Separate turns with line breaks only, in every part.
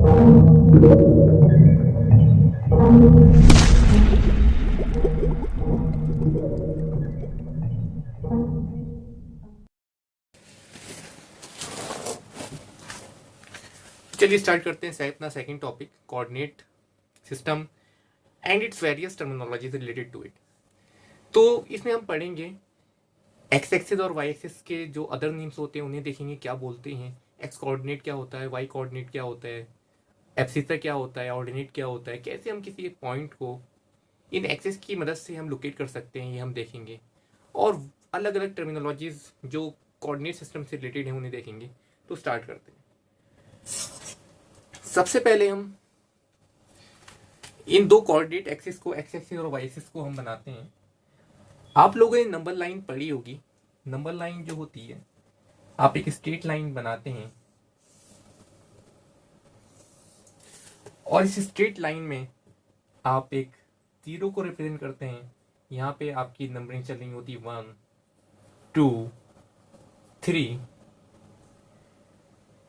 चलिए स्टार्ट करते हैं अपना second topic, coordinate system and its various terminologies related to it. तो इसमें हम पढ़ेंगे एक्स एक्सिस और वाई एक्सिस के जो अदर नेम्स होते हैं उन्हें देखेंगे क्या बोलते हैं, एक्स कोऑर्डिनेट क्या होता है, वाई कोऑर्डिनेट क्या होता है, एब्सिसा क्या होता है, ऑर्डिनेट क्या होता है, कैसे हम किसी एक पॉइंट को इन एक्सिस की मदद से हम लोकेट कर सकते हैं, ये हम देखेंगे। और अलग अलग टर्मिनोलॉजीज जो कोऑर्डिनेट सिस्टम से रिलेटेड हैं उन्हें देखेंगे। तो स्टार्ट करते हैं। सबसे पहले हम इन दो कोऑर्डिनेट एक्सिस को, एक्स एक्सिस और वाई एक्सिस को हम बनाते हैं। आप लोगों ने नंबर लाइन पढ़ी होगी। नंबर लाइन जो होती है, आप एक स्ट्रेट लाइन बनाते हैं और इस स्ट्रेट लाइन में आप एक जीरो को रिप्रेजेंट करते हैं। यहाँ पे आपकी नंबरिंग चल रही होती है 1 2 3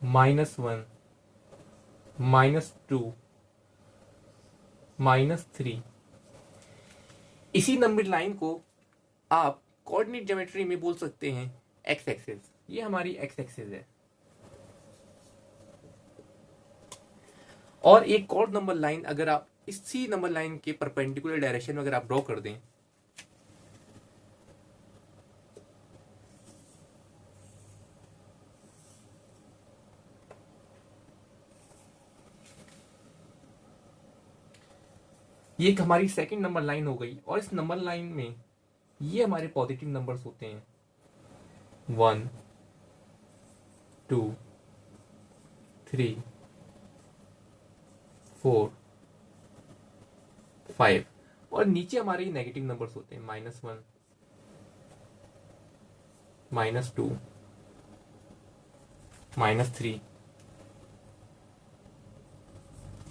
-1 -2 -3। इसी नंबर लाइन को आप कोऑर्डिनेट ज्योमेट्री में बोल सकते हैं एक्स एक्सिस। ये हमारी एक्स एक्सिस है। और एक और नंबर लाइन अगर आप इसी नंबर लाइन के परपेंडिकुलर डायरेक्शन में अगर आप ड्रॉ कर दें, ये एक हमारी सेकंड नंबर लाइन हो गई। और इस नंबर लाइन में ये हमारे पॉजिटिव नंबर्स होते हैं 1 2 3 4 5। और नीचे हमारे नेगेटिव नंबर्स होते हैं -1 -2 -3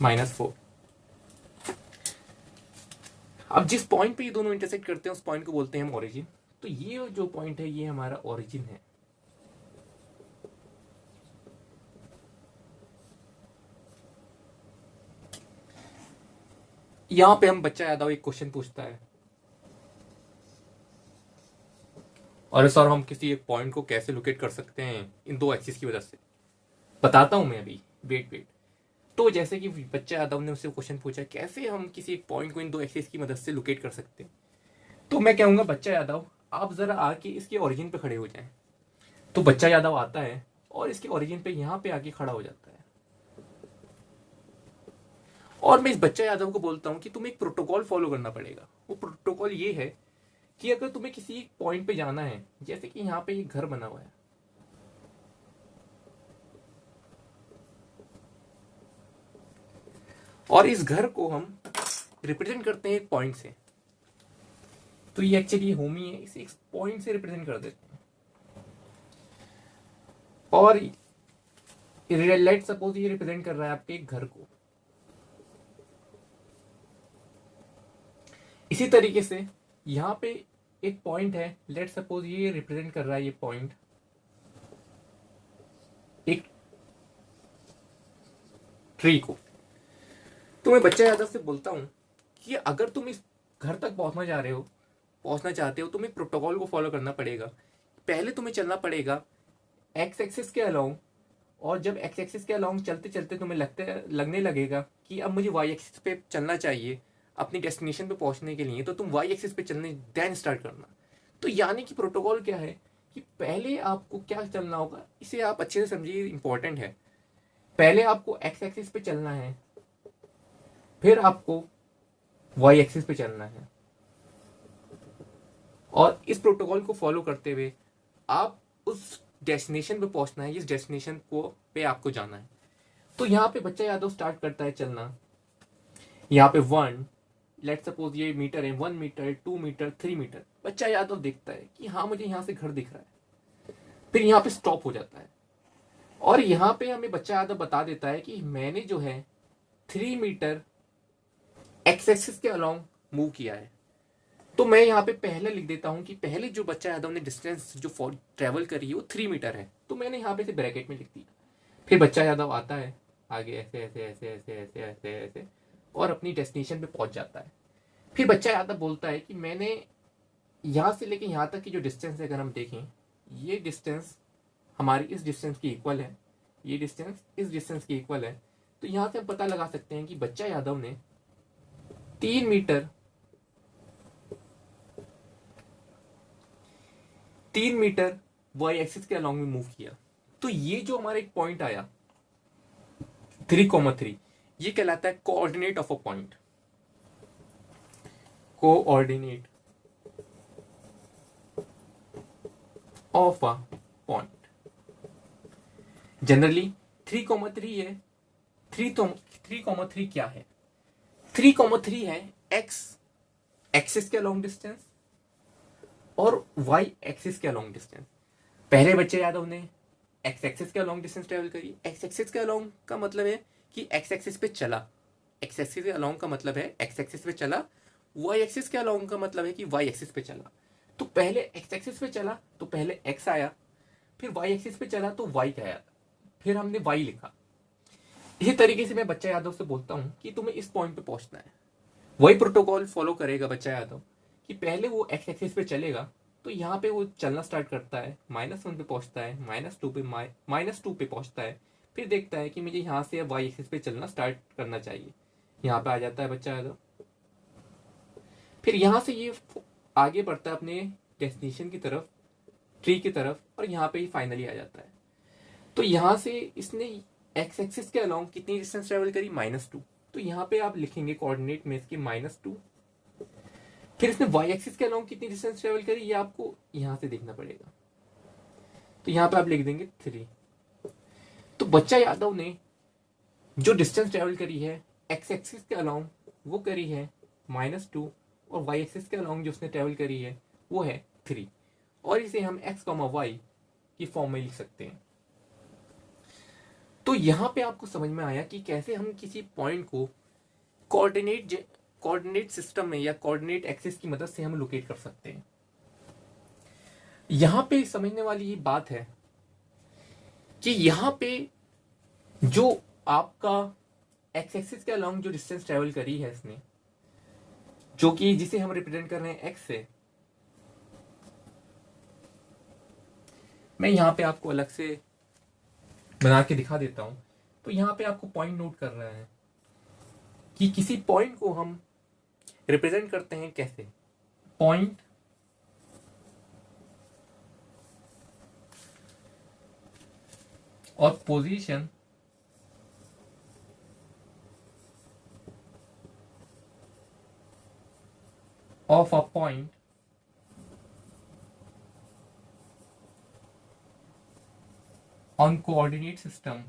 -4। अब जिस पॉइंट पे ये दोनों इंटरसेक्ट करते हैं उस पॉइंट को बोलते हैं हम ओरिजिन। तो ये जो पॉइंट है ये हमारा ओरिजिन है। यहां पे हम बच्चा यादव एक क्वेश्चन पूछता है, और सर हम किसी एक पॉइंट को कैसे लोकेट कर सकते हैं इन दो एक्सिस की वजह से। बताता हूं मैं अभी, वेट वेट। तो जैसे कि बच्चा यादव ने उससे क्वेश्चन पूछा कैसे हम किसी एक पॉइंट को इन दो एक्सिस की मदद से लोकेट कर सकते हैं, तो मैं कहूंगा बच्चा यादव आप जरा आके इसके ओरिजिन पे खड़े हो जाएं। तो बच्चा यादव आता है और इसके ओरिजिन पे यहां पे आके खड़ा हो जाता है। और मैं इस बच्चा यादव को बोलता हूं कि तुम्हें एक प्रोटोकॉल फॉलो करना पड़ेगा। वो प्रोटोकॉल ये है कि अगर तुम्हें किसी पॉइंट पे जाना है, जैसे कि यहाँ पे एक घर बना हुआ है, और इस घर को हम रिप्रेजेंट करते हैं एक पॉइंट से। तो ये एक्चुअली होमी है, इसे एक पॉइंट से रिप्रेजेंट कर देते हैं। और लेट सपोज ये रिप्रेजेंट कर रहा है आपके एक घर को। इसी तरीके से यहां पे एक पॉइंट है, लेट सपोज ये रिप्रेजेंट कर रहा है ये पॉइंट एक ट्री को। तो मैं बच्चा यादव से बोलता हूं कि अगर तुम इस घर तक पहुंचना चाहते हो, तुम्हें प्रोटोकॉल को फॉलो करना पड़ेगा। पहले तुम्हें चलना पड़ेगा एक्स एक्सिस के अलोंग, और जब एक्स एक्सिस के अलोंग चलते चलते तुम्हें लगने लगेगा कि अब मुझे वाई एक्सिस पे चलना चाहिए अपनी डेस्टिनेशन पे पहुंचने के लिए, तो तुम वाई एक्सिस पे चलने देन स्टार्ट करना। तो यानी कि प्रोटोकॉल क्या है कि पहले आपको क्या चलना होगा, इसे आप अच्छे से समझिए, इंपॉर्टेंट है। पहले आपको एक्स एक्सिस पे चलना है, फिर आपको वाई एक्सिस पे चलना है, और इस प्रोटोकॉल को फॉलो करते हुए आप उस डेस्टिनेशन पे पहुंचना है, जिस डेस्टिनेशन को पे आपको जाना है। तो यहाँ पे बच्चा यादव स्टार्ट करता है चलना। यहाँ पे 1, लेट सपोज ये मीटर है, 1 मीटर, 2 मीटर, 3 मीटर। बच्चा यादव देखता है कि हाँ मुझे यहाँ से घर दिख रहा है, फिर यहाँ पे स्टॉप हो जाता है। और यहाँ पे हमें बच्चा यादव बता देता है कि मैंने जो है 3 मीटर एक्स एक्सिस के अलोंग मूव किया है। तो मैं यहाँ पे पहले लिख देता हूँ कि पहले जो बच्चा यादव ने डिस्टेंस जो ट्रेवल करी है वो 3 मीटर है, तो मैंने यहाँ पे से ब्रैकेट में लिख दिया। फिर बच्चा यादव आता है आगे ऐसे ऐसे ऐसे ऐसे ऐसे ऐसे ऐसे, और अपनी डेस्टिनेशन पे पहुंच जाता है। फिर बच्चा यादव बोलता है कि मैंने यहाँ से लेके यहाँ तक की जो डिस्टेंस है, अगर हम देखें, ये डिस्टेंस हमारी इस डिस्टेंस की इक्वल है, ये डिस्टेंस इस डिस्टेंस की इक्वल है। तो यहाँ से हम पता लगा सकते हैं कि बच्चा यादव ने 3 मीटर 3 मीटर वाई एक्सिस के अलॉन्ग में मूव किया। तो ये जो हमारा एक पॉइंट आया 3,3, ये कहलाता है coordinate of a point. Coordinate of a point generally 3,3 है। 3,3 क्या है? 3,3 है एक्स एक्सिस के अलॉन्ग डिस्टेंस और वाई एक्सिस के अलॉन्ग डिस्टेंस। पहले बच्चे यादव ने एक्स एक्सिस के अलॉन्ग डिस्टेंस ट्रेवल करी। एक्स एक्सिस के अलॉन्ग का मतलब है कि एक्स एक्सिस पे चला, एक्स एक्सिस के अलॉन्ग का मतलब है एक्स एक्सिस पे चला। वाई एक्सिस के अलॉन्ग का मतलब है कि वाई एक्सिस पे चला। तो पहले एक्स एक्सिस पे चला तो पहले एक्स आया, फिर वाई एक्सिस पे चला तो वाई आया, फिर हमने वाई लिखा। इसी तरीके से मैं बच्चा यादव से बोलता हूं कि तुम्हें इस पॉइंट पे पहुंचना है। वही प्रोटोकॉल फॉलो करेगा बच्चा यादव कि पहले वो एक्स एक्सिस पे चलेगा, तो यहाँ पे वो चलना स्टार्ट करता है, -1 पे पहुंचता है, -2 पे -2 पे पहुंचता है। फिर देखता है कि मुझे यहाँ से अब वाई एक्सिस पे चलना स्टार्ट करना चाहिए, यहाँ पे आ जाता है बच्चा यादव। फिर यहाँ से ये आगे बढ़ता है अपने डेस्टिनेशन की तरफ, ट्री की तरफ, और यहाँ पे ही फाइनली आ जाता है। तो यहाँ से इसने एक्स एक्सिस के अलॉन्ग कितनी डिस्टेंस ट्रेवल करी? -2। तो यहाँ पे आप लिखेंगे कोऑर्डिनेट में इसकी -2। फिर इसने वाई एक्सिस के अलॉन्ग कितनी डिस्टेंस ट्रेवल करी, ये आपको यहाँ से देखना पड़ेगा। तो यहाँ पे आप लिख देंगे 3। तो बच्चा यादव ने जो डिस्टेंस ट्रेवल करी है एक्स एक्सिस के अलॉन्ग, वो करी है -2, और वाई एक्सिस के अलॉन्ग जो उसने ट्रेवल करी है वो है 3। और इसे हम एक्स वाई की फॉर्म में लिख सकते हैं। तो यहाँ पे आपको समझ में आया कि कैसे हम किसी पॉइंट को कोऑर्डिनेट सिस्टम में या कोऑर्डिनेट एक्सिस की मदद से हम लोकेट कर सकते हैं। यहाँ पे समझने वाली ये बात है कि यहाँ पे जो आपका एक्स एक्सिस के अलॉन्ग जो डिस्टेंस ट्रेवल करी है इसने, जो कि जिसे हम रिप्रेजेंट कर रहे हैं एक्स से, मैं यहाँ पे आपको अलग से बना के दिखा देता हूं। तो यहाँ पे आपको पॉइंट नोट कर रहे हैं कि किसी पॉइंट को हम रिप्रेजेंट करते हैं कैसे। पॉइंट और position of a point on coordinate system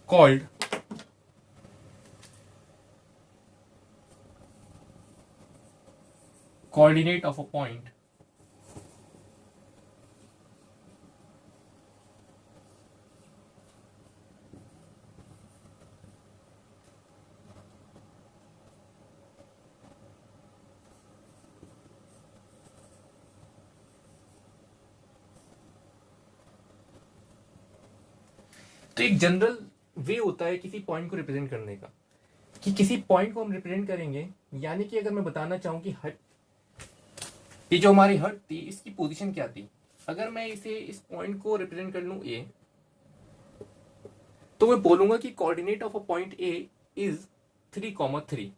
called coordinate of a point तो एक जनरल वे होता है किसी पॉइंट को रिप्रेजेंट करने का, कि किसी पॉइंट को हम रिप्रेजेंट करेंगे। यानी कि अगर मैं बताना चाहूं कि हट, ये जो हमारी हट थी इसकी पोजीशन क्या थी, अगर मैं इसे इस पॉइंट को रिप्रेजेंट कर लूं ए, तो मैं बोलूंगा कि coordinate of a point A is 3,3।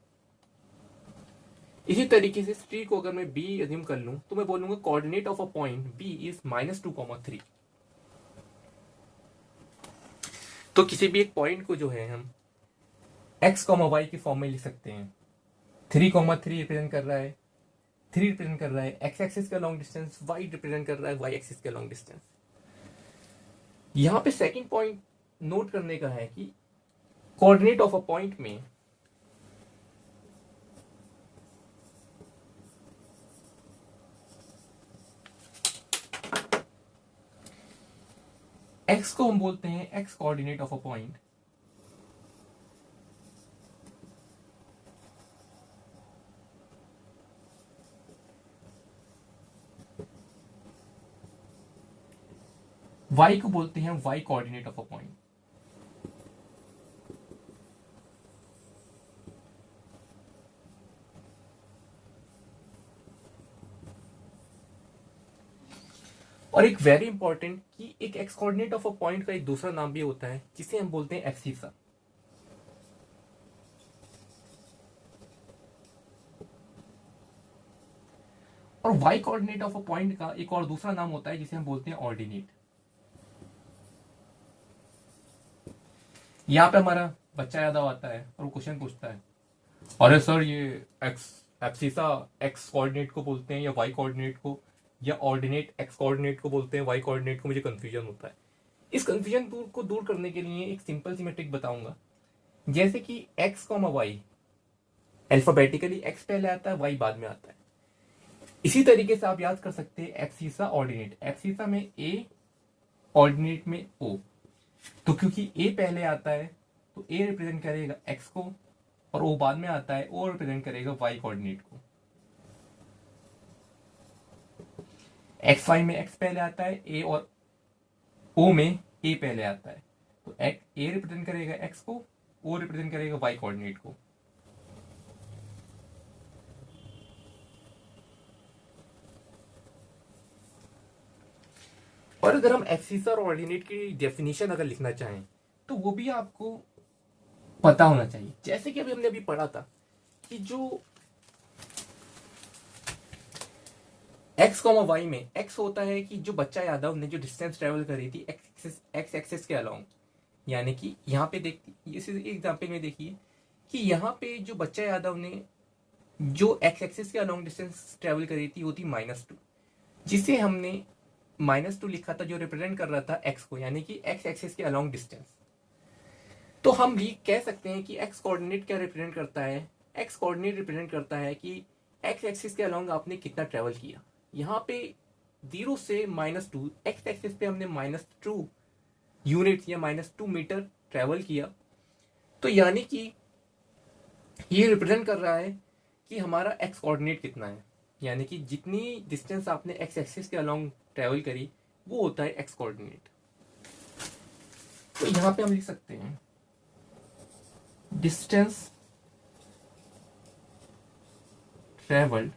इसी तरीके से ट्री को अगर मैं बी अज्यूम कर लूं तो मैं बोलूंगा coordinate of a point B is -2,3। तो किसी भी एक पॉइंट को जो है हम एक्स वाई की फॉर्म में लिख सकते हैं। 3,3 रिप्रेजेंट कर रहा है, 3 रिप्रेजेंट कर रहा है एक्स एक्सिस का लॉन्ग डिस्टेंस, वाई रिप्रेजेंट कर रहा है वाई एक्सिस का लॉन्ग डिस्टेंस। यहां पे सेकंड पॉइंट नोट करने का है कि कोऑर्डिनेट ऑफ अ पॉइंट में एक्स को हम बोलते हैं x coordinate of a point, y को बोलते हैं y coordinate of a point. और एक वेरी इंपॉर्टेंट कि एक x coordinate of a point का एक दूसरा नाम भी होता है जिसे हम बोलते हैं एब्सिसा। और y coordinate of a point का एक और दूसरा नाम होता है जिसे हम बोलते हैं ऑर्डिनेट। यहां पे हमारा बच्चा याद आता है और वो क्वेश्चन पूछता है, अरे सर ये एक्स एब्सिसा एक्स कोऑर्डिनेट को बोलते हैं या वाई कोऑर्डिनेट को, या ऑर्डिनेट एक्स कोऑर्डिनेट को बोलते हैं वाई कोऑर्डिनेट को, मुझे कंफ्यूजन होता है। इस कंफ्यूजन को दूर करने के लिए एक सिंपल सी मैं ट्रिक बताऊंगा। जैसे कि x comma y, alphabetically x पहले आता है वाई बाद में आता है। इसी तरीके से आप याद कर सकते हैं एब्सिसा ऑर्डिनेट, एब्सिसा में ए, ऑर्डिनेट में ओ। तो क्योंकि ए पहले आता है तो ए रिप्रेजेंट करेगा एक्स को, और ओ बाद में आता है ओ रिप्रेजेंट करेगा वाई कोऑर्डिनेट को। एक्स वाई में एक्स पहले आता है ए, और ओ में ए पहले आता है। तो ए रिप्रेजेंट करेगा एक्स को, ओ रिप्रेजेंट करेगा वाई कोऑर्डिनेट को। और अगर हम एक्सिस और ऑर्डिनेट की डेफिनेशन अगर लिखना चाहें तो वो भी आपको पता होना चाहिए। जैसे कि अभी हमने अभी पढ़ा था कि जो एक्स कॉमा वाई में एक्स होता है कि जो बच्चा यादव ने जो डिस्टेंस ट्रेवल करी थी एक्स एक्सेस के अलोंग, यानी कि यहाँ पे देखिए इस एग्जाम्पल में देखिए कि यहाँ पे जो बच्चा यादव ने जो एक्स एक्सिस के अलोंग डिस्टेंस ट्रेवल करी थी वो थी -2, जिसे हमने -2 लिखा था जो रिप्रेजेंट कर रहा था एक्स को, यानी कि एक्स एक्सिस के अलोंग डिस्टेंस। तो हम भी कह सकते हैं कि एक्स कोऑर्डिनेट क्या रिप्रेजेंट करता है, एक्स कोऑर्डिनेट रिप्रेजेंट करता है कि एक्स एक्सिस के अलोंग आपने कितना ट्रेवल किया। यहाँ पे 0 से -2, एक्स एक्सिस पे हमने -2 यूनिट या -2 मीटर ट्रेवल किया। तो यानी कि ये रिप्रेजेंट कर रहा है कि हमारा एक्स कोऑर्डिनेट कितना है, यानी कि जितनी डिस्टेंस आपने एक्स एक्सिस के अलोंग ट्रेवल करी वो होता है एक्स कोऑर्डिनेट। तो यहां पे हम लिख सकते हैं distance travelled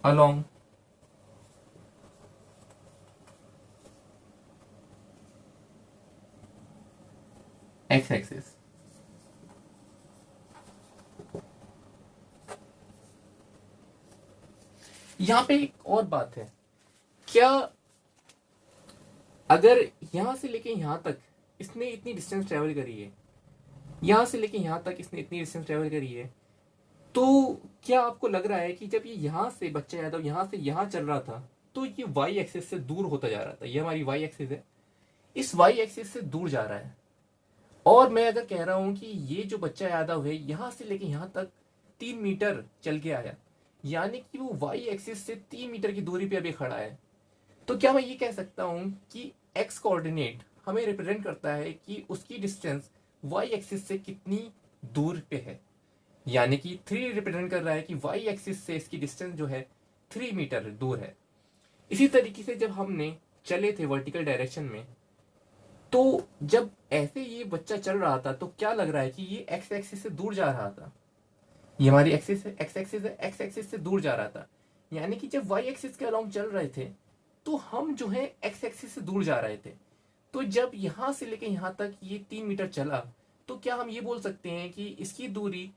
along x axis. यहां पे एक और बात है, क्या अगर यहां से लेके यहां तक इसने इतनी डिस्टेंस ट्रेवल करी है, यहां से लेके यहां तक इसने इतनी डिस्टेंस ट्रेवल करी है, तो क्या आपको लग रहा है कि जब ये यहां से बच्चा यादव यहां से यहां चल रहा था तो ये वाई एक्सिस से दूर होता जा रहा था, ये हमारी वाई एक्सिस है, इस वाई एक्सिस से दूर जा रहा है। और मैं अगर कह रहा हूं कि ये जो बच्चा यादव है यहां से लेके यहां तक 3 मीटर चल के आया, यानी कि वो वाई एक्सिस से 3 मीटर की दूरी पे अभी खड़ा है, तो क्या मैं ये कह सकता हूं कि एक्स कोऑर्डिनेट हमें रिप्रेजेंट करता है कि उसकी डिस्टेंस वाई एक्सिस से कितनी दूर पे है, यानी कि 3 रिप्रेजेंट कर रहा है कि वाई एक्सिस से इसकी डिस्टेंस जो है 3 मीटर दूर है। इसी तरीके से जब हमने चले थे वर्टिकल डायरेक्शन में, तो जब ऐसे ये बच्चा चल रहा था तो क्या लग रहा है कि ये एक्स एक्सिस से दूर जा रहा था, ये हमारी एक्सिस है, एक्स एक्सिस है, एक्स एक्सिस से दूर जा रहा था। यानी कि जब वाई एक्सिस के अलोंग चल रहे थे तो हम जो है एक्स एक्सिस से दूर जा रहे थे। तो जब यहां से लेके यहां तक ये 3 मीटर चला, तो क्या हम ये बोल सकते हैं कि इसकी दूरी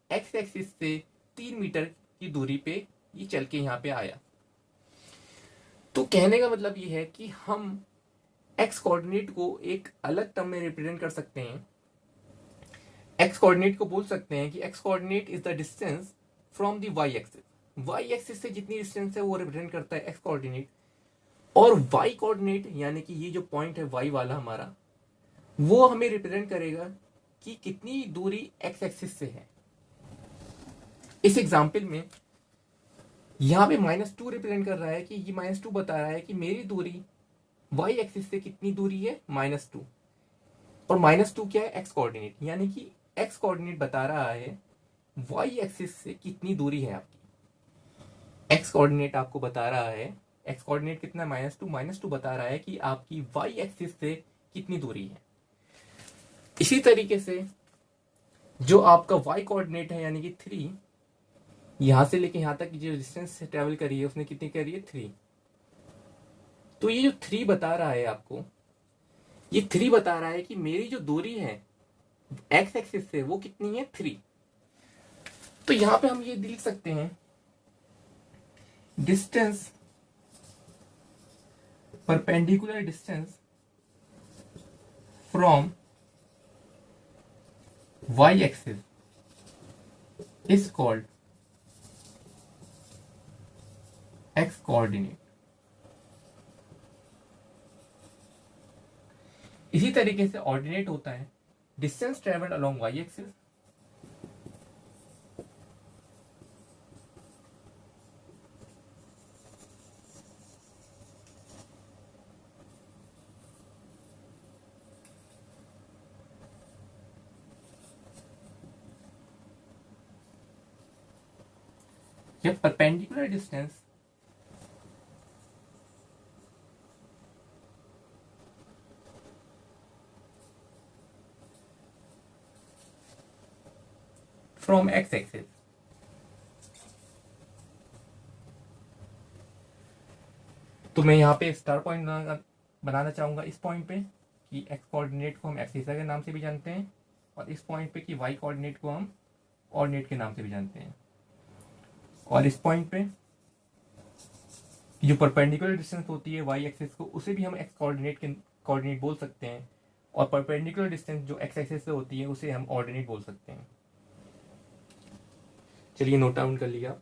एक्स एक्सिस से 3 मीटर की दूरी पे ये चल के यहाँ पे आया। तो कहने का मतलब ये है कि हम एक्स कोऑर्डिनेट को एक अलग टर्म में रिप्रेजेंट कर सकते हैं। एक्स कोऑर्डिनेट को बोल सकते हैं कि x coordinate is the distance from the y axis, y axis से जितनी डिस्टेंस है वो रिप्रेजेंट करता है एक्स कोऑर्डिनेट। और वाई कोऑर्डिनेट यानी कि ये जो पॉइंट है वाई वाला हमारा, वो हमें रिप्रेजेंट करेगा कि कितनी दूरी एक्स एक्सिस से है। इस एग्जाम्पल में यहाँ पे -2 रिप्रेजेंट कर रहा है कि ये -2 बता रहा है कि मेरी दूरी वाई एक्सिस से कितनी दूरी है, -2। और -2 क्या है, एक्स कोऑर्डिनेट, यानी कि एक्स कोऑर्डिनेट बता रहा है वाई एक्सिस से कितनी दूरी है आपकी। एक्स कोऑर्डिनेट आपको बता रहा है, एक्स कोऑर्डिनेट कितना है, -2 बता रहा है कि आपकी वाई एक्सिस से कितनी दूरी है। इसी तरीके से जो आपका वाई कोऑर्डिनेट है यानी कि 3, यहां से लेके यहां तक जो डिस्टेंस ट्रेवल करी है उसने कितनी करी है, 3। तो ये जो 3 बता रहा है आपको, ये 3 बता रहा है कि मेरी जो दूरी है एक्स एक्सिस से वो कितनी है, 3। तो यहां पे हम ये लिख सकते हैं, distance perpendicular distance from Y axis is called X coordinate. इसी तरीके से ऑर्डिनेट होता है distance travelled along Y axis या perpendicular distance from X axis. तो मैं यहाँ पे स्टार पॉइंट बनाना चाहूंगा इस पॉइंट पे कि एक्स कोऑर्डिनेट को हम एक्सिस के नाम से भी जानते हैं, और इस पॉइंट पे कि वाई कोऑर्डिनेट को हम ऑर्डिनेट के नाम से भी जानते हैं। और इस पॉइंट पे जो परपेंडिकुलर डिस्टेंस होती है वाई एक्सिस को, उसे भी हम एक्स कोऑर्डिनेट के कोऑर्डिनेट बोल सकते हैं, और परपेंडिकुलर डिस्टेंस जो एक्स एक्सिस से होती है उसे हम ऑर्डिनेट बोल सकते हैं। चलिए नोट डाउन कर लिया।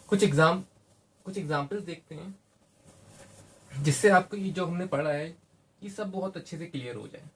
कुछ एग्जाम्पल्स देखते हैं जिससे आपको ये जो हमने पढ़ा है ये सब बहुत अच्छे से क्लियर हो जाए।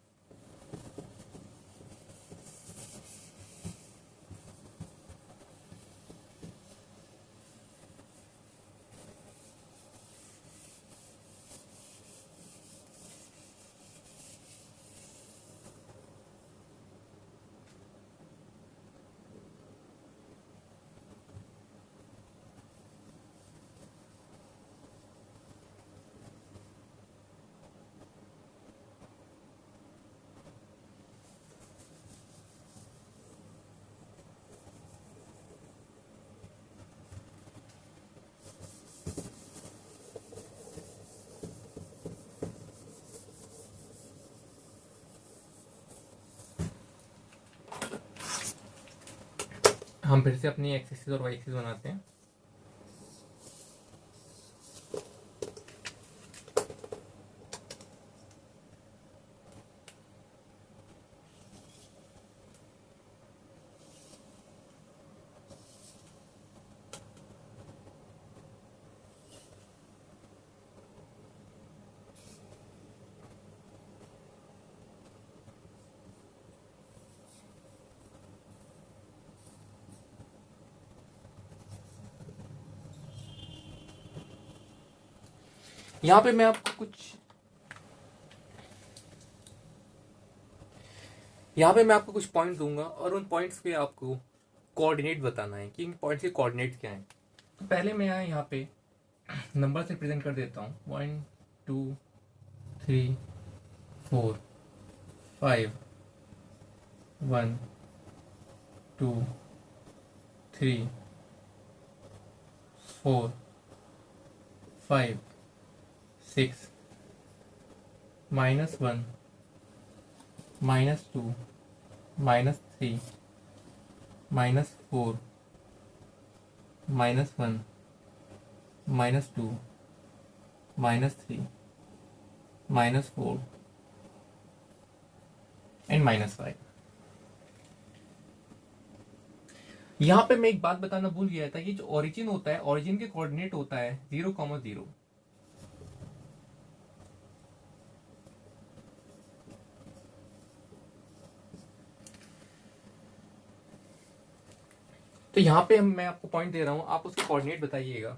हम फिर से अपनी एक्स एक्सिस और वाई एक्सिस बनाते हैं। यहाँ पे मैं आपको कुछ पॉइंट दूंगा और उन पॉइंट्स पे आपको कोऑर्डिनेट बताना है कि इन पॉइंट्स के कोऑर्डिनेट क्या हैं। तो पहले मैं यहाँ पे नंबर से प्रेजेंट कर देता हूँ, 1 2 3 4 5 1 2 3 4 5 6 -1 -2 -3 -4 -1 -2 -3 -4 एंड -5। यहाँ पे मैं एक बात बताना भूल गया था, ये जो ओरिजिन होता है, ओरिजिन के कोऑर्डिनेट होता है 0,0। तो यहाँ पे मैं आपको पॉइंट दे रहा हूँ, आप उसके कोऑर्डिनेट बताइएगा।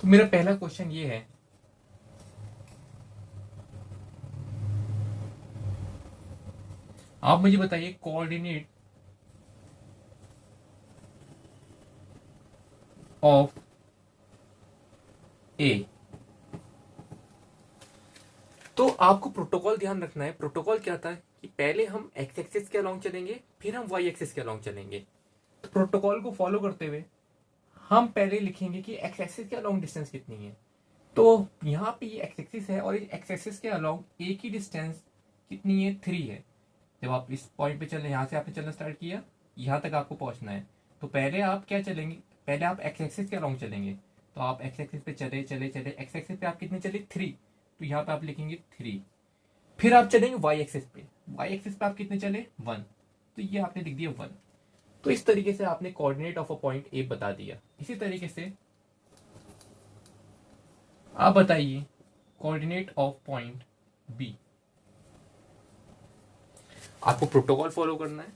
तो मेरा पहला क्वेश्चन ये है, आप मुझे बताइए कोऑर्डिनेट ऑफ ए। तो आपको प्रोटोकॉल ध्यान रखना है। प्रोटोकॉल क्या था कि पहले हम एक्स एक्सिस के अलोंग चलेंगे, फिर हम वाई एक्सिस के अलोंग चलेंगे। तो प्रोटोकॉल को फॉलो करते हुए हम पहले लिखेंगे कि एक्स एक्सिस के अलोंग डिस्टेंस कितनी है। तो यहाँ पे ये एक्स एक्सिस है और इस एक्स एक्सिस के अलोंग ए की डिस्टेंस कितनी है, 3 है। जब आप इस पॉइंट पे चले, यहाँ से आपने चलना स्टार्ट किया, यहाँ तक आपको पहुंचना है। तो पहले आप क्या चलेंगे, पहले आप एक्स एक्सिस के अलोंग चलेंगे। तो आप एक्स एक्सिस पे चले चले चले, एक्स एक्सिस पे आप कितने चले, 3। तो यहाँ पे आप लिखेंगे 3। फिर आप चलेंगे वाई एक्सिस पे, वाई एक्सिस पे आप कितने चले, 1। तो ये आपने लिख दिया 1। तो इस तरीके से आपने coordinate of a point A बता दिया। इसी तरीके से आप बताइए कोऑर्डिनेट ऑफ पॉइंट बी। आपको प्रोटोकॉल फॉलो करना है।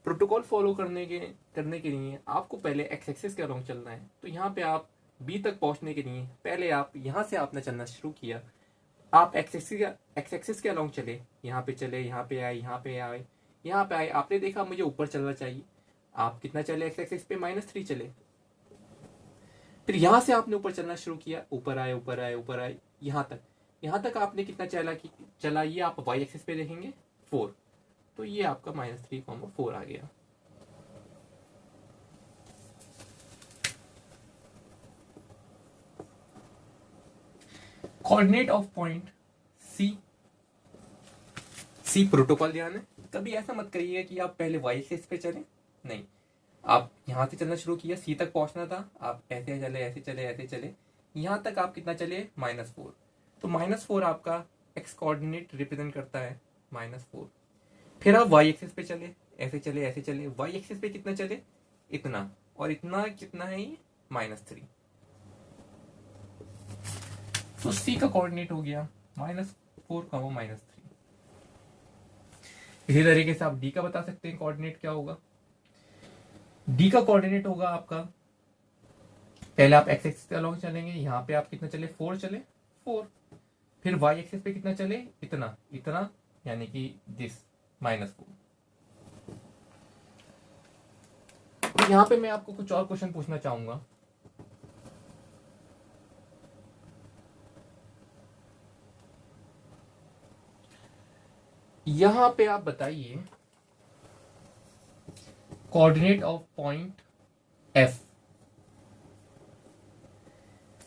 प्रोटोकॉल फॉलो करने के लिए आपको पहले एक्स एक्सिस के अलोंग चलना है। तो यहाँ पे आप बी तक पहुंचने के लिए पहले आप यहाँ से आपने चलना शुरू किया। आप एक्स एक्सिस के अलोंग चले, यहाँ पे चले, यहाँ पे आए, यहाँ पे आए, यहाँ पे आए। आपने देखा मुझे ऊपर चलना चाहिए, आप कितना चले एक्स एक्सिस पे, -3 चले। फिर यहाँ से आपने ऊपर चलना शुरू किया, ऊपर आए ऊपर आए ऊपर आए, यहाँ तक आपने कितना चला ये आप वाई एक्सिस पे देखेंगे 4। तो ये आपका -3, 4 आ गया। Coordinate of point C protocol ध्यान है। कभी ऐसा मत करिए कि आप पहले वाई एक्सिस पे चले, नहीं। आप यहां से चलना शुरू किया, सी तक पहुंचना था, आप ऐसे चले ऐसे चले ऐसे चले, यहां तक आप कितना चले, -4। तो -4 आपका एक्स कोऑर्डिनेट रिप्रेजेंट करता है, -4। फिर आप वाई एक्सिस पे चले, ऐसे चले ऐसे चले, वाई एक्सिस पे कितना चले, इतना, और इतना कितना है ये, -3। तो सी का कोऑर्डिनेट हो गया -4, -3। इसी तरीके से आप डी का बता सकते हैं कोऑर्डिनेट क्या होगा। डी का कोऑर्डिनेट होगा आपका, पहले आप एक्स एक्सिस के अलोंग चलेंगे, यहाँ पे आप कितना चले, 4 चले, 4। फिर वाई एक्सिस पे कितना चले, इतना इतना, यानी कि दिस, -4। तो यहाँ पे मैं आपको कुछ और क्वेश्चन पूछना चाहूंगा। यहां पे आप बताइए coordinate of point F.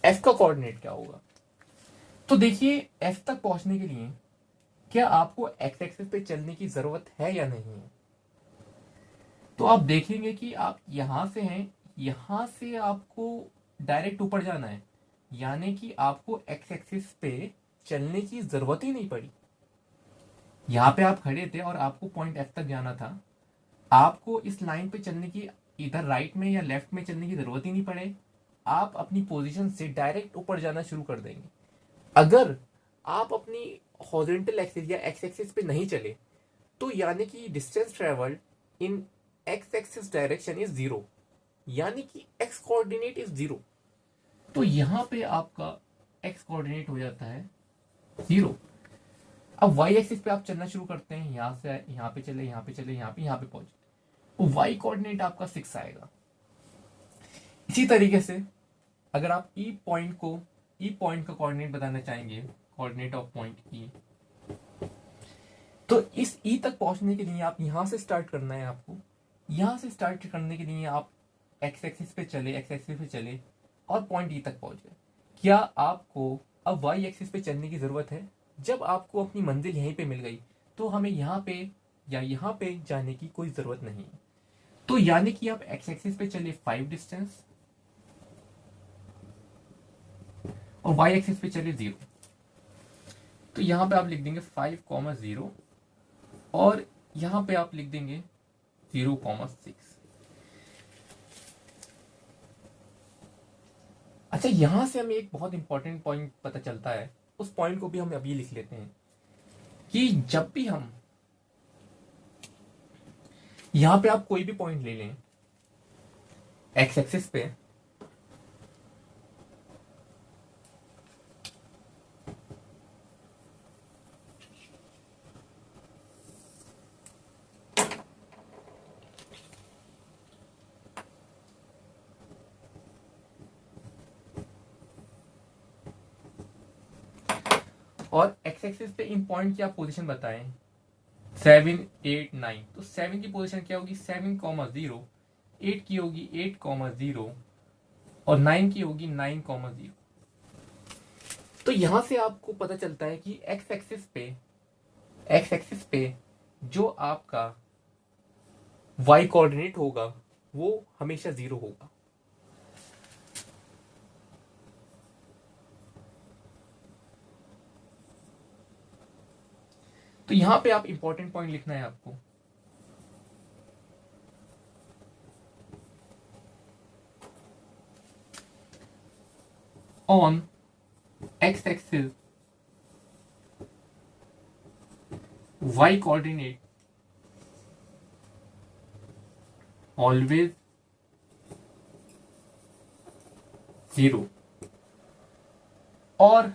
F का कोऑर्डिनेट क्या होगा। तो देखिए एफ तक पहुंचने के लिए क्या आपको एक्स एक्सिस पे चलने की जरूरत है या नहीं है। तो आप देखेंगे कि आप यहां से हैं, यहां से आपको डायरेक्ट ऊपर जाना है, यानी कि आपको एक्स एक्सिस पे चलने की जरूरत ही नहीं पड़ी। यहां पे आप खड़े थे और आपको पॉइंट एफ तक जाना था, आपको इस लाइन पे चलने की, इधर राइट में या लेफ्ट में चलने की जरूरत ही नहीं पड़े। आप अपनी पोजीशन से डायरेक्ट ऊपर जाना शुरू कर देंगे। अगर आप अपनी हॉरिजॉन्टल एक्सिस या एक्स एक्सिस पे नहीं चले, तो यानी कि distance travelled in x axis direction is 0, यानी कि एक्स कोऑर्डिनेट इज 0। तो यहां पे आपका एक्स कोऑर्डिनेट हो जाता है 0। अब वाई एक्सिस पे आप चलना शुरू करते हैं, यहां से यहाँ पे चले, यहाँ पे चले, यहाँ पे पहुंचे, तो वाई कोऑर्डिनेट आपका 6 आएगा। इसी तरीके से अगर आप ई पॉइंट को ई पॉइंट का कोऑर्डिनेट बताना चाहेंगे, कोऑर्डिनेट ऑफ पॉइंट ई, तो इस ई तक पहुंचने के लिए आप यहां से स्टार्ट करना है। आपको यहां से स्टार्ट करने के लिए आप एक्स एक्सिस पे चले, एक्स एक्सिस पे चले और पॉइंट ई तक पहुंचे। क्या आपको अब वाई एक्सिस पे चलने की जरूरत है? जब आपको अपनी मंजिल यहीं पे मिल गई तो हमें यहाँ पे या यहाँ पे जाने की कोई जरूरत नहीं है। तो यानी कि आप एक्स एक्सिस पे चले 5 डिस्टेंस और वाई एक्सिस पे चले 0। तो यहाँ पे आप लिख देंगे 5,0 और यहाँ पे आप लिख देंगे 0,6। अच्छा, यहां से हमें एक बहुत इंपॉर्टेंट पॉइंट पता चलता है, उस पॉइंट को भी हम अभी लिख लेते हैं कि जब भी हम यहां पे आप कोई भी पॉइंट ले लें एक्स एक्सिस पे, और एक्स एक्सिस पे इन पॉइंट की आप पोजीशन बताएं 7, 8, 9। तो 7 की पोजीशन क्या होगी? 7,0, 8 की होगी 8,0 और 9 की होगी 9,0। तो यहां से आपको पता चलता है कि एक्स एक्सिस पे जो आपका वाई कोऑर्डिनेट होगा वो हमेशा 0 होगा। तो यहां पे आप इंपॉर्टेंट पॉइंट लिखना है आपको, on x axis y coordinate always 0। और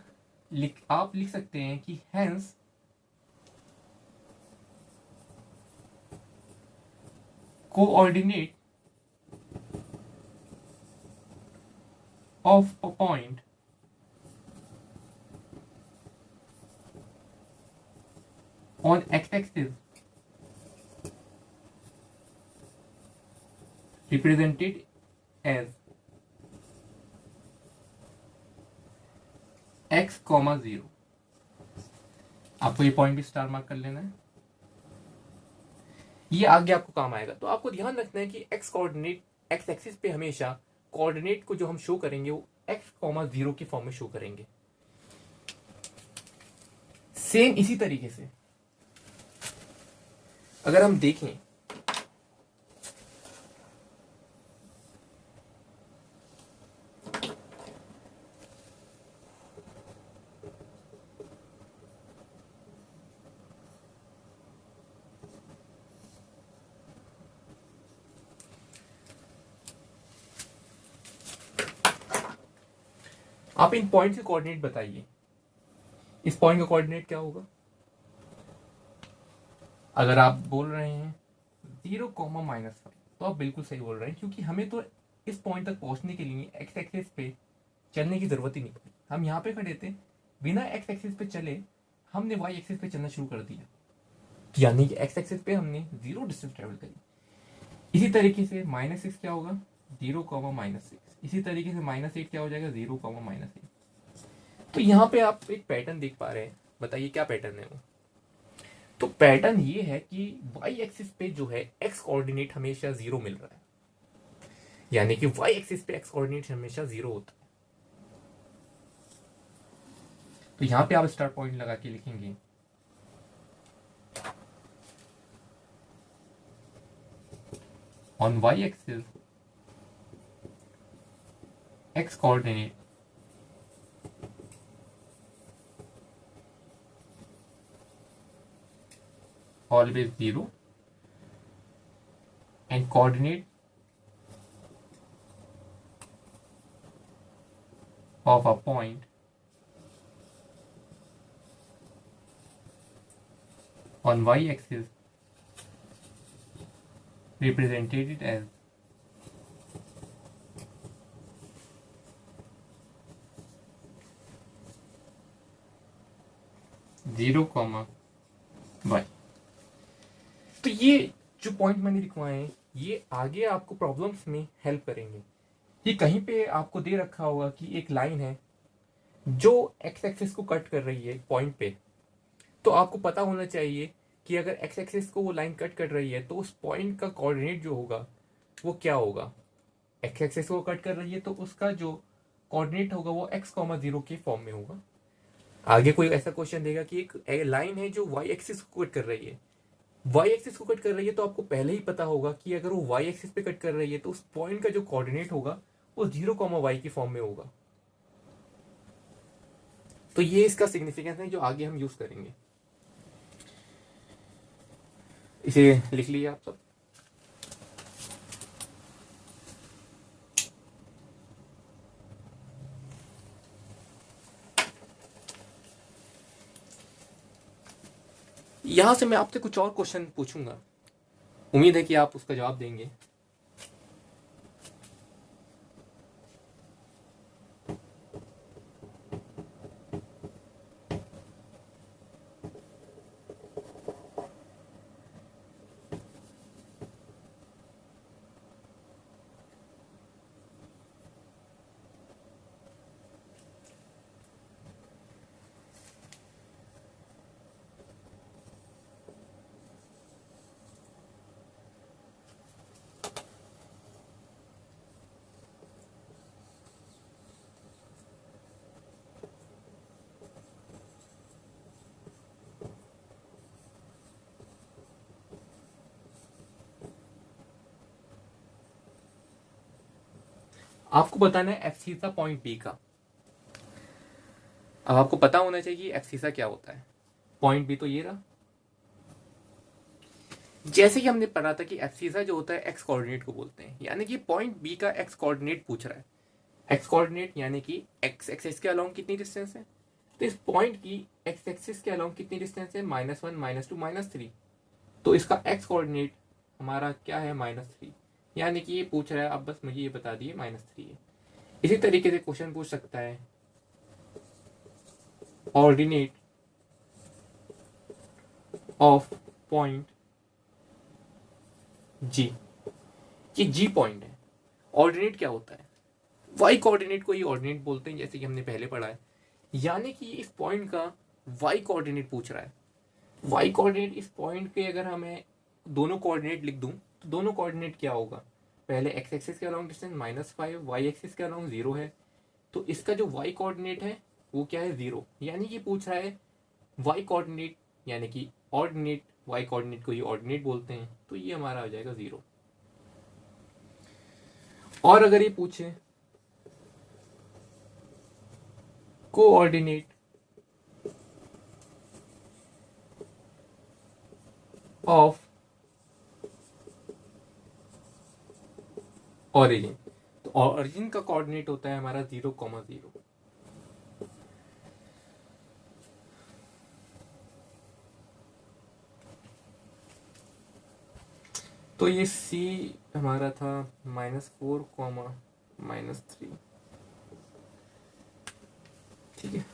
आप लिख सकते हैं कि hence coordinate of a point on x-axis represented as x, 0। आपको ये पॉइंट भी स्टार मार्क कर लेना है, ये आगे आपको काम आएगा। तो आपको ध्यान रखना है कि एक्स कोऑर्डिनेट एक्स एक्सिस पे हमेशा कोऑर्डिनेट को जो हम शो करेंगे वो x, 0 के फॉर्म में शो करेंगे। सेम इसी तरीके से अगर हम देखें आप इन पॉइंट के कोऑर्डिनेट बताइए, इस पॉइंट का कोऑर्डिनेट क्या होगा? अगर आप बोल रहे हैं 0,-5 तो आप बिल्कुल सही बोल रहे हैं, क्योंकि हमें तो इस पॉइंट तक पहुंचने के लिए एक्स एक्सिस पे चलने की जरूरत ही नहीं पड़ी। हम यहाँ पे खड़े थे, बिना एक्स एक्सिस पे चले हमने वाई एक्सिस पे चलना शुरू कर दिया, यानी कि एक्स एक्सिस पे हमने 0 डिस्टेंस ट्रेवल करी। इसी तरीके से -6 क्या होगा? 0,-6। इसी तरीके से -8 क्या हो जाएगा? 0,-8। तो यहाँ पे आप एक पैटर्न देख पा रहे हैं, बताइए क्या पैटर्न है वो? तो पैटर्न ये है कि वाई एक्सिस पे जो है एक्स कोऑर्डिनेट हमेशा 0 मिल रहा है, यानी कि वाई एक्सिस पे एक्स कोऑर्डिनेट हमेशा 0 होता है। तो यहां पे आप स्टार पॉइंट लगा के लिखेंगे on y axis x coordinate always 0 and coordinate of a point on y-axis represented as 0, y। तो ये जो पॉइंट मैंने लिखवाए हैं ये आगे आपको प्रॉब्लम्स में हेल्प करेंगे। ये कहीं पे आपको दे रखा होगा कि एक लाइन है जो एक्स एक्सिस को कट कर रही है पॉइंट पे, तो आपको पता होना चाहिए कि अगर एक्स एक्सिस को वो लाइन कट कर रही है तो उस पॉइंट का कोऑर्डिनेट जो होगा वो क्या होगा। एक्स एक्सिस को कट कर रही है तो उसका जो कोऑर्डिनेट होगा वो x, 0 के फॉर्म में होगा। आगे कोई ऐसा क्वेश्चन देगा कि एक लाइन है जो y एक्सिस को कट कर रही है, y एक्सिस को कट कर रही है, तो आपको पहले ही पता होगा कि अगर वो y एक्सिस पे कट कर रही है तो उस पॉइंट का जो कोऑर्डिनेट होगा वो 0, y की फॉर्म में होगा। तो ये इसका सिग्निफिकेंस है जो आगे हम यूज करेंगे। इसे लिख लीजिए आप सब। यहां से मैं आपसे कुछ और क्वेश्चन पूछूंगा, उम्मीद है कि आप उसका जवाब देंगे। आपको बताना है एफ सीसा पॉइंट बी का। अब आपको पता होना चाहिए कि एफ सीसा क्या होता है। पॉइंट बी तो ये रहा। जैसे कि हमने पढ़ा था कि एफ सीसा जो होता है एक्स कोऑर्डिनेट को बोलते हैं, यानी कि पॉइंट बी का एक्स कोऑर्डिनेट पूछ रहा है। एक्स कोऑर्डिनेट यानी कि एक्स एक्सिस के अलोंग कितनी डिस्टेंस है, तो इस पॉइंट की एक्स एक्सिस के अलोंग कितनी डिस्टेंस है, -1, -2, -3। तो इसका एक्स कोऑर्डिनेट हमारा क्या है, -3। यानी कि ये पूछ रहा है, अब बस मुझे ये बता दिए -3 है। इसी तरीके से क्वेश्चन पूछ सकता है ऑर्डिनेट ऑफ पॉइंट जी। ये जी पॉइंट है। ऑर्डिनेट क्या होता है, वाई कोऑर्डिनेट को ही ऑर्डिनेट बोलते हैं, जैसे कि हमने पहले पढ़ा है। यानी कि इस पॉइंट का वाई कोऑर्डिनेट पूछ रहा है। वाई कोऑर्डिनेट इस पॉइंट के अगर हमें दोनों कोऑर्डिनेट लिख दूं तो दोनों कोऑर्डिनेट क्या होगा, पहले एक्स एक्सिस के अलोंग डिस्टेंस -5, वाई एक्सिस के अलोंग 0 है, तो इसका जो वाई कोऑर्डिनेट है वो क्या है, 0। यानी कि पूछ रहा है वाई कोऑर्डिनेट, यानी कि ऑर्डिनेट, वाई कोऑर्डिनेट को ही ऑर्डिनेट बोलते हैं, तो ये हमारा हो जाएगा 0। और अगर ये पूछे कोऑर्डिनेट ऑफ ऑरिजिन, तो ऑरिजिन का कोऑर्डिनेट होता है हमारा 0, 0। तो ये सी हमारा था -4, -3। ठीक है।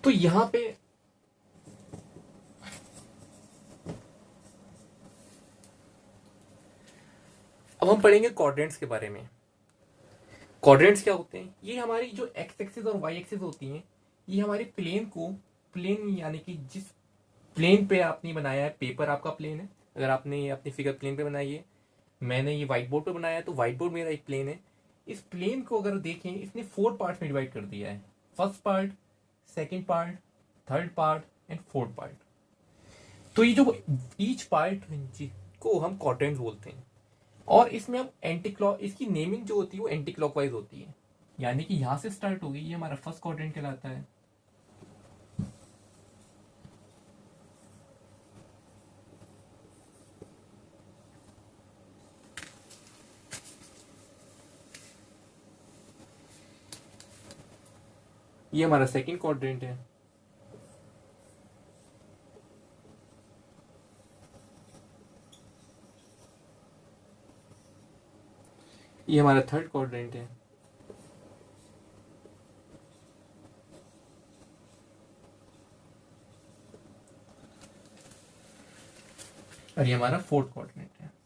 तो यहां पे अब हम पढ़ेंगे क्वाड्रेंट्स के बारे में। क्वाड्रेंट्स क्या होते हैं? ये हमारी जो एक्स एक्सिस और वाई एक्सिस होती हैं, ये हमारे प्लेन यानी कि जिस प्लेन पे आपने बनाया है, पेपर आपका प्लेन है, अगर आपने ये अपनी फिगर प्लेन पे बनाई है, मैंने ये व्हाइट बोर्ड पे बनाया है, तो व्हाइट बोर्ड मेरा एक प्लेन है। इस प्लेन को अगर देखें, इसने 4 पार्ट्स में डिवाइड कर दिया है। First part, second part, third part and fourth part. तो ये जो ईच पार्ट को हम क्वाड्रेंट्स बोलते हैं। और इसमें हम एंटी क्लॉक, इसकी नेमिंग जो होती है वो एंटी क्लॉकवाइज होती है, यानी कि यहां से स्टार्ट होगी, ये हमारा फर्स्ट क्वाड्रेंट कहलाता है। ये हमारा सेकंड क्वाड्रेंट है। ये हमारा थर्ड क्वाड्रेंट है। और ये हमारा फोर्थ क्वाड्रेंट है।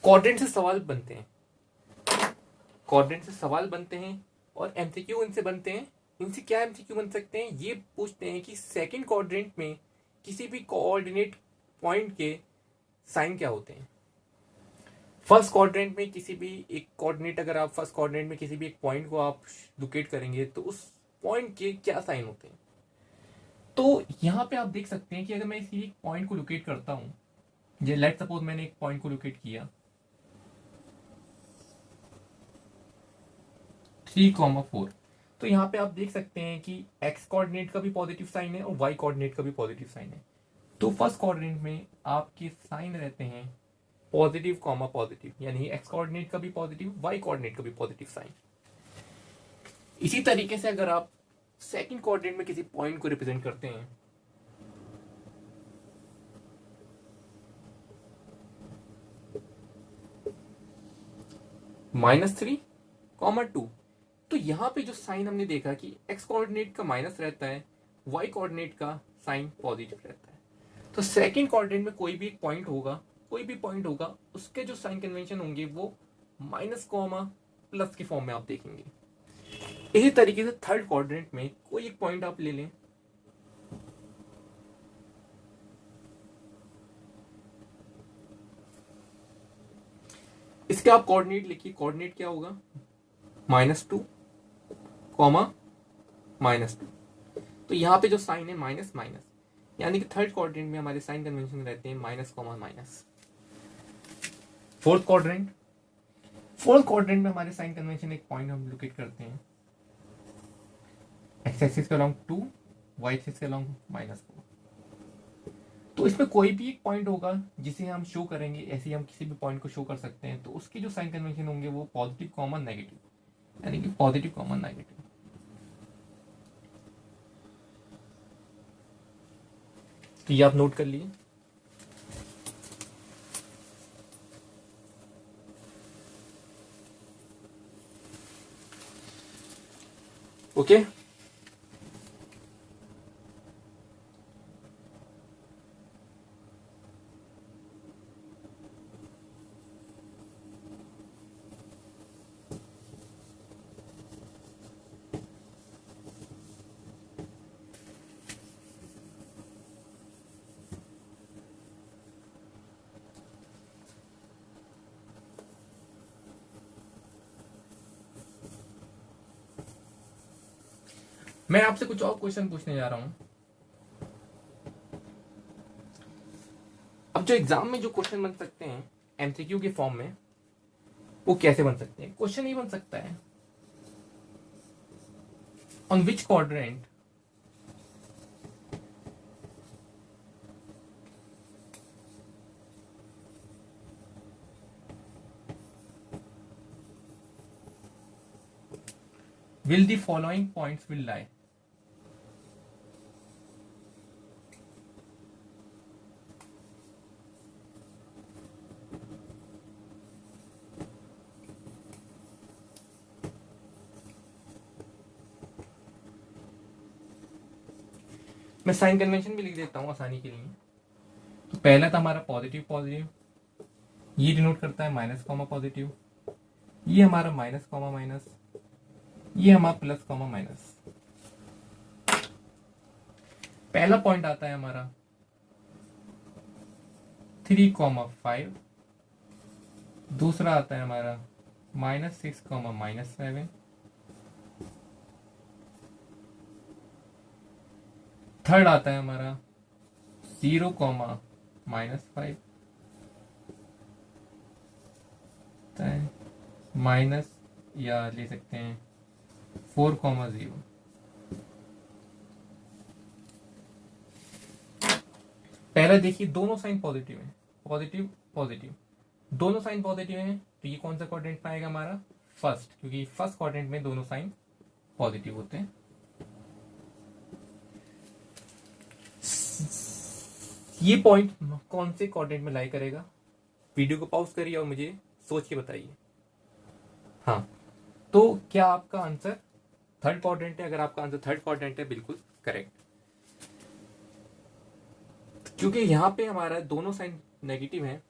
क्वाड्रेंट से सवाल बनते हैं, क्वाड्रेंट से सवाल बनते हैं और एमसीक्यू इनसे बनते हैं। इनसे क्या एमसीक्यू बन सकते हैं? ये पूछते हैं कि सेकंड क्वाड्रेंट में किसी भी कोऑर्डिनेट पॉइंट के साइन क्या होते हैं। फर्स्ट क्वाड्रेंट में किसी भी एक कोऑर्डिनेट, अगर आप फर्स्ट क्वाड्रेंट में किसी भी एक पॉइंट को आप लोकेट करेंगे तो उस पॉइंट के क्या साइन होते हैं। तो यहाँ पे आप देख सकते हैं कि अगर मैं इसी एक पॉइंट को लोकेट करता हूँ, ये लेट सपोज मैंने एक पॉइंट को लोकेट किया 3,4, तो यहाँ पे आप देख सकते हैं कि एक्स कोऑर्डिनेट का भी पॉजिटिव साइन है और वाई कोऑर्डिनेट का भी पॉजिटिव साइन है। तो फर्स्ट कोऑर्डिनेट में आपके साइन रहते हैं पॉजिटिव कॉमा पॉजिटिव, यानी एक्स कोऑर्डिनेट का भी पॉजिटिव, वाई कोऑर्डिनेट का भी पॉजिटिव साइन। इसी तरीके से अगर आप सेकंड कोऑर्डिनेट में किसी पॉइंट को रिप्रेजेंट करते हैं, -3,2, तो यहां पे जो साइन हमने देखा कि एक्स कोऑर्डिनेट का माइनस रहता है, वाई कोऑर्डिनेट का साइन पॉजिटिव रहता है। तो सेकंड कोऑर्डिनेट में कोई भी एक पॉइंट होगा, कोई भी पॉइंट होगा, उसके जो साइन कन्वेंशन होंगे वो माइनस कॉमा प्लस के फॉर्म में आप देखेंगे। इसी तरीके से थर्ड क्वाड्रेंट में कोई एक पॉइंट आप ले लें, इसके आप कोऑर्डिनेट लिखिए। कोऑर्डिनेट क्या होगा? -2, -2। तो यहाँ पे जो साइन है माइनस माइनस, यानी कि थर्ड क्वाड्रेंट में हमारे साइन कन्वेंशन रहते हैं minus comma minus. Fourth quadrant में हमारे साइन कन्वेंशन, एक पॉइंट हम लोकेट करते हैं एक्स एक्सिस के अलोंग 2, वाई एक्सिस के अलोंग -4। तो इसमें कोई भी एक पॉइंट होगा जिसे हम शो करेंगे, ऐसे ही हम किसी भी पॉइंट को शो कर सकते हैं, तो उसके जो साइन कन्वेंशन होंगे वो पॉजिटिव कॉमन नेगेटिव, यानी कि पॉजिटिव कॉमन नेगेटिव। तो ये आप नोट कर लिए। ओके, मैं आपसे कुछ और क्वेश्चन पूछने जा रहा हूं। अब जो एग्जाम में जो क्वेश्चन बन सकते हैं एमसीक्यू के फॉर्म में, वो कैसे बन सकते हैं? क्वेश्चन ये बन सकता है, on which quadrant will the following points will lie? मैं साइन कन्वेंशन भी लिख देता हूँ आसानी के लिए। तो पहला था हमारा पॉजिटिव पॉजिटिव, ये डिनोट करता है माइनस कॉमा पॉजिटिव, ये हमारा माइनस कॉमा माइनस, ये हमारा प्लस कॉमा माइनस। पहला पॉइंट आता है हमारा 3,5, दूसरा आता है हमारा -6, -7, थर्ड आता है हमारा 0, -5, माइनस या ले सकते हैं 4, 0। पहला देखिए दोनों साइन पॉजिटिव है, पॉजिटिव पॉजिटिव, दोनों साइन पॉजिटिव हैं, तो ये कौन सा क्वाड्रेंट में आएगा हमारा? फर्स्ट, क्योंकि फर्स्ट क्वाड्रेंट में दोनों साइन पॉजिटिव होते हैं। ये पॉइंट कौन से क्वाड्रेंट में लाई करेगा? वीडियो को पॉज करिए और मुझे सोच के बताइए। हाँ, तो क्या आपका आंसर थर्ड क्वाड्रेंट है? अगर आपका आंसर थर्ड क्वाड्रेंट है, बिल्कुल करेक्ट, क्योंकि यहां पे हमारा दोनों साइन नेगेटिव हैं,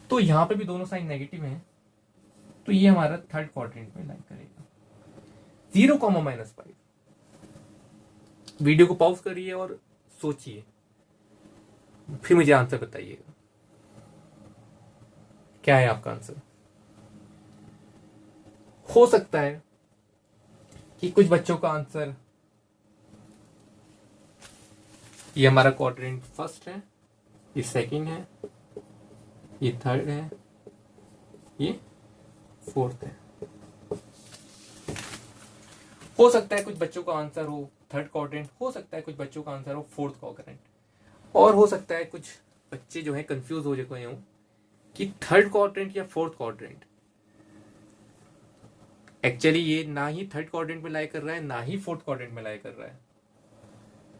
तो यहां पे भी दोनों साइन नेगेटिव हैं, तो ये हमारा थर्ड क्वाड्रेंट में लाई करेगा। 0, -5। वीडियो को पॉज करिए और सोचिए, फिर मुझे आंसर बताइएगा क्या है आपका आंसर। हो सकता है कि कुछ बच्चों का आंसर ये हमारा क्वाड्रेंट फर्स्ट है, ये सेकंड है, ये थर्ड है, ये फोर्थ है। हो सकता है कुछ बच्चों का आंसर हो थर्ड क्वाड्रेंट, हो सकता है कुछ बच्चों का आंसर हो फोर्थ क्वाड्रेंट, और हो सकता है कुछ बच्चे जो है कंफ्यूज हो गए हों कि थर्ड क्वाड्रेंट या फोर्थ क्वाड्रेंट। एक्चुअली ये ना ही थर्ड क्वाड्रेंट में लाई कर रहा है, ना ही फोर्थ क्वाड्रेंट में लाई कर रहा है।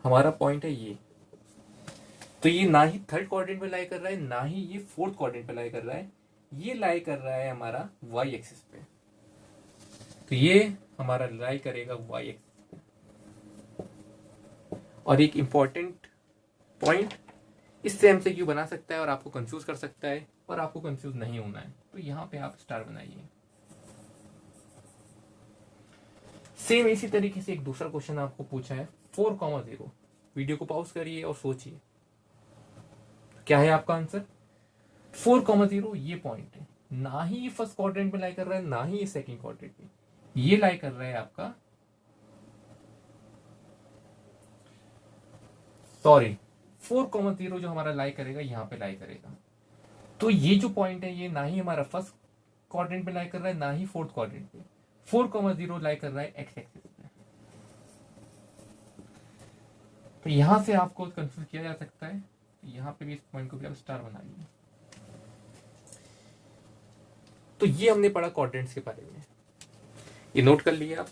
हमारा पॉइंट है ये, तो ये ना ही थर्ड क्वाड्रेंट में लाई कर रहा है, ना ही ये फोर्थ क्वाड्रेंट में लाई कर रहा है, ये लाई कर रहा है हमारा वाई एक्सिस पे। तो ये हमारा लाई करेगा वाई एक्सिस पे। और एक इंपॉर्टेंट पॉइंट, इससे एमसीक्यू बना सकता है और आपको कंफ्यूज कर सकता है, और आपको कंफ्यूज नहीं होना है, तो यहां पे आप स्टार बनाइए। सेम इसी तरीके से एक दूसरा क्वेश्चन आपको पूछा है 4, 0। वीडियो को पॉज करिए और सोचिए क्या है आपका आंसर। 4, 0 ये पॉइंट है, ना ही ये फर्स्ट क्वाड्रेंट में लाई कर रहा है, ना ही ये सेकंड क्वाड्रेंट में, ये लाई कर रहा है आपका, सॉरी 4, 0 जो हमारा लाई करेगा यहां पे लाई करेगा। तो ये जो पॉइंट है ये ना ही हमारा फर्स्ट क्वाड्रेंट पे लाई कर रहा है, ना ही फोर्थ क्वाड्रेंट पे। 4, 0 लाई कर रहा है एक्स एक्सिस पे। तो यहां से आपको कंफ्यूज किया जा सकता है, यहां पे भी इस पॉइंट को भी आप स्टार बना लीजिए। तो ये हमने पढ़ा क्वाड्रेंट्स के बारे में, ये नोट कर लिए आप।